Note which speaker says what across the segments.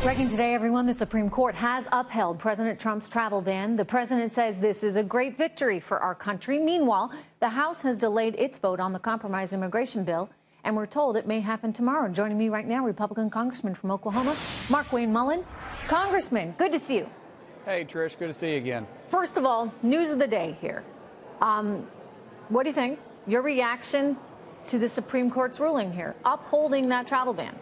Speaker 1: Breaking today, everyone, the Supreme Court has upheld President Trump's travel ban. The president says this is a great victory for our country. Meanwhile, the House has delayed its vote on the compromise immigration bill, and we're told it may happen tomorrow. Joining me right now, Republican Congressman from Oklahoma, Markwayne Mullin. Congressman, good to see you.
Speaker 2: Hey, Trish, good to see you again.
Speaker 1: First of all, news of the day here. What do you think? Your reaction to the Supreme Court's ruling here, upholding that travel ban?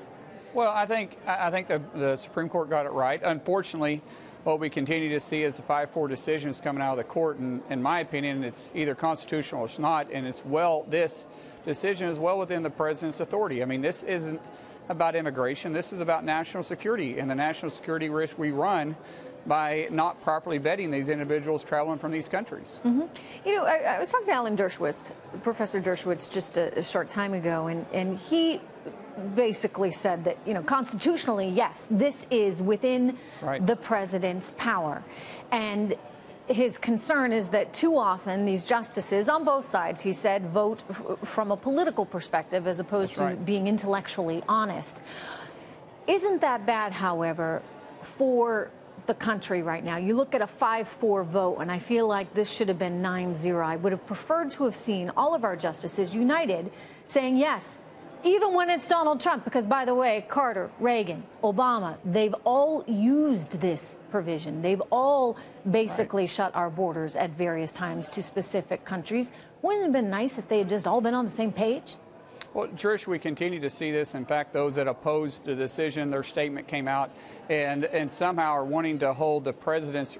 Speaker 2: Well, I think the Supreme Court got it right. Unfortunately, what we continue to see is the 5-4 decisions coming out of the court, and in my opinion, it's either constitutional or it's not, and this decision is well within the president's authority. I mean, this isn't about immigration. This is about national security and the national security risk we run by not properly vetting these individuals traveling from these countries.
Speaker 1: Mm-hmm. You know, I was talking to Alan Dershowitz, Professor Dershowitz, just a short time ago, and he basically said that, you know, constitutionally, yes, this is within the president's power. And his concern is that too often these justices on both sides, he said, vote from a political perspective as opposed to being intellectually honest. Isn't that bad, however, for the country right now? You look at a 5-4 vote, and I feel like this should have been 9-0. I would have preferred to have seen all of our justices united saying yes, even when it's Donald Trump, because, by the way, Carter, Reagan, Obama, they've all used this provision. They've all basically shut our borders at various times to specific countries. Wouldn't it have been nice if they had just all been on the same page?
Speaker 2: Well, Trish, we continue to see this. In fact, those that opposed the decision, their statement came out and somehow are wanting to hold the president's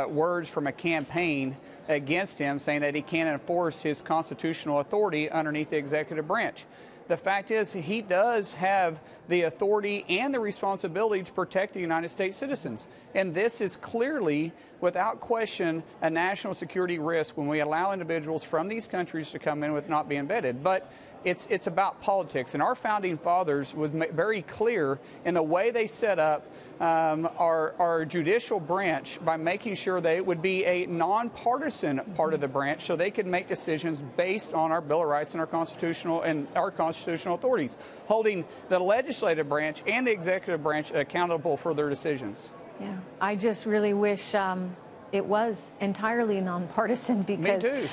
Speaker 2: words from a campaign against him, saying that he can't enforce his constitutional authority underneath the executive branch. The fact is, he does have the authority and the responsibility to protect the United States citizens. And this is clearly, without question, a national security risk when we allow individuals from these countries to come in with not being vetted. But it's about politics. And our founding fathers was very clear in the way they set up our judicial branch by making sure that it would be a nonpartisan part of the branch so they could make decisions based on our Bill of Rights and our constitutional authorities, holding the legislative branch and the executive branch accountable for their decisions.
Speaker 1: Yeah, I just really wish it was entirely nonpartisan, because
Speaker 2: Me too.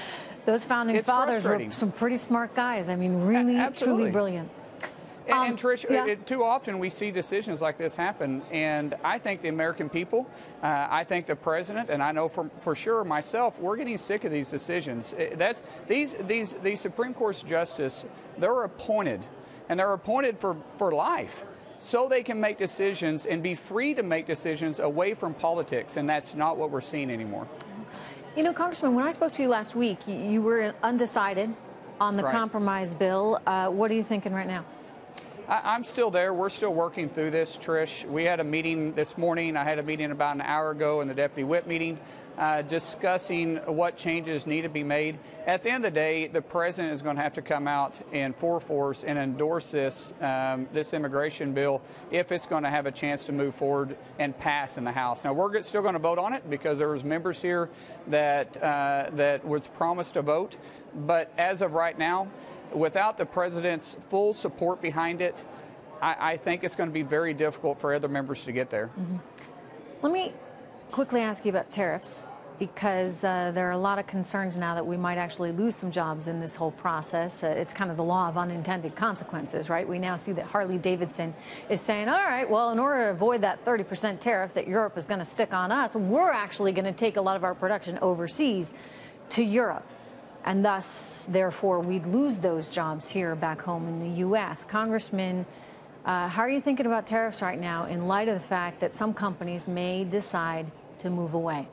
Speaker 1: Those founding fathers were some pretty smart guys. I mean, really, truly brilliant.
Speaker 2: And Trish, too often we see decisions like this happen, and I think the American people, I think the president, and I know for sure myself, we're getting sick of these decisions. These Supreme Court's justice, they're appointed, and they're appointed for life, so they can make decisions and be free to make decisions away from politics, and that's not what we're seeing anymore.
Speaker 1: You know, Congressman, when I spoke to you last week, you were undecided on the compromise bill. What are you thinking right now?
Speaker 2: I'm still there. We're still working through this, Trish. We had a meeting this morning. I had a meeting about an hour ago in the Deputy Whip meeting discussing what changes need to be made. At the end of the day, the president is going to have to come out in full force and endorse this immigration bill if it's going to have a chance to move forward and pass in the House. Now, we're still going to vote on it because there was members here that was promised a vote. But as of right now, without the president's full support behind it, I think it's going to be very difficult for other members to get there.
Speaker 1: Mm-hmm. Let me quickly ask you about tariffs, because there are a lot of concerns now that we might actually lose some jobs in this whole process. It's kind of the law of unintended consequences, right? We now see that Harley-Davidson is saying, all right, well, in order to avoid that 30% tariff that Europe is going to stick on us, we're actually going to take a lot of our production overseas to Europe. And thus, therefore, we'd lose those jobs here back home in the U.S. Congressman, how are you thinking about tariffs right now in light of the fact that some companies may decide to move away?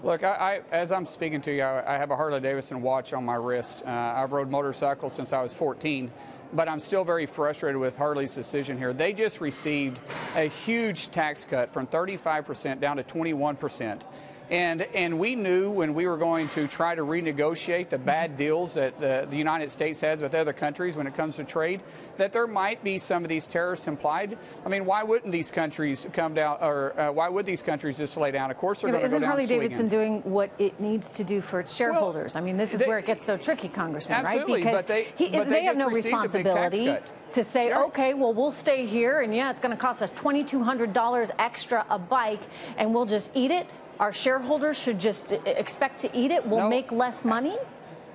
Speaker 2: Look, as I'm speaking to you, I have a Harley-Davidson watch on my wrist. I've rode motorcycles since I was 14, but I'm still very frustrated with Harley's decision here. They just received a huge tax cut from 35% down to 21%. And we knew when we were going to try to renegotiate the bad deals that the United States has with other countries when it comes to trade, that there might be some of these tariffs implied. I mean, why wouldn't these countries come down, or why would these countries just lay down? Of course, they're going to go down.
Speaker 1: Isn't Harley-Davidson doing what it needs to do for its shareholders?
Speaker 2: Well,
Speaker 1: I mean, this is where it gets so tricky, Congressman,
Speaker 2: absolutely,
Speaker 1: right? Because they have no responsibility to say, okay, well, we'll stay here, and yeah, it's going to cost us $2,200 extra a bike, and we'll just eat it. Our shareholders should just expect to eat it. We'll make less money?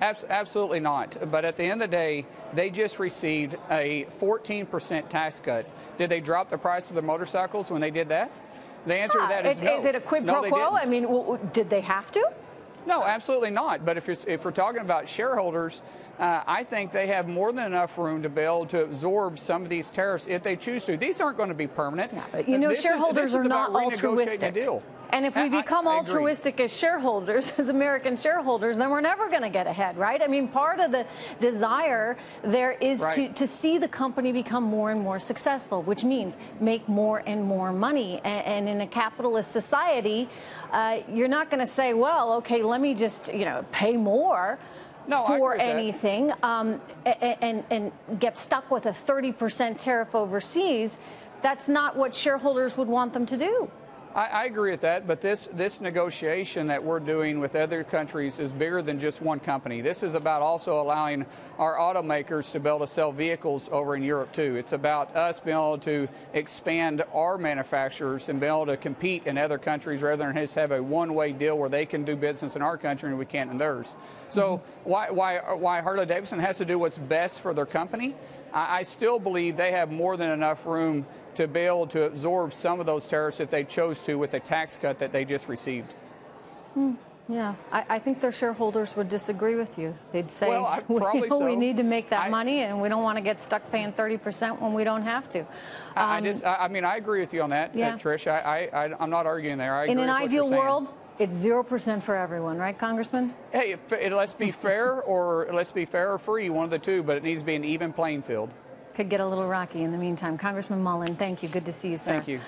Speaker 2: Absolutely not. But at the end of the day, they just received a 14% tax cut. Did they drop the price of the motorcycles when they did that? The answer to that is no.
Speaker 1: Is it a quid pro quo? I mean, did they have to?
Speaker 2: No, absolutely not. But if we're talking about shareholders, I think they have more than enough room to be able to absorb some of these tariffs if they choose to. These aren't going to be permanent.
Speaker 1: Yeah, but shareholders are not altruistic. And if we become altruistic as shareholders, as American shareholders, then we're never going to get ahead, right? I mean, part of the desire there is to see the company become more and more successful, which means make more and more money. And in a capitalist society, you're not going to say, well, okay, let me just, pay more. For anything and get stuck with a 30% tariff overseas. That's not what shareholders would want them to do.
Speaker 2: I agree with that, but this negotiation that we're doing with other countries is bigger than just one company. This is about also allowing our automakers to be able to sell vehicles over in Europe, too. It's about us being able to expand our manufacturers and be able to compete in other countries rather than just have a one-way deal where they can do business in our country and we can't in theirs. So why Harley-Davidson has to do what's best for their company, I still believe they have more than enough room to be able to absorb some of those tariffs if they chose to with the tax cut that they just received.
Speaker 1: Yeah, I think their shareholders would disagree with you. They'd say,
Speaker 2: well,
Speaker 1: we need to make that money and we don't want to get stuck paying 30% when we don't have to.
Speaker 2: I mean, I agree with you on that, Trish. I'm not arguing there. I agree
Speaker 1: in an
Speaker 2: with what
Speaker 1: ideal
Speaker 2: you're saying.
Speaker 1: world, it's 0% for everyone, right, Congressman?
Speaker 2: Hey, let's be fair or free, one of the two, but it needs to be an even playing field.
Speaker 1: Could get a little rocky in the meantime. Congressman Mullin, thank you. Good to see you, sir.
Speaker 2: Thank you.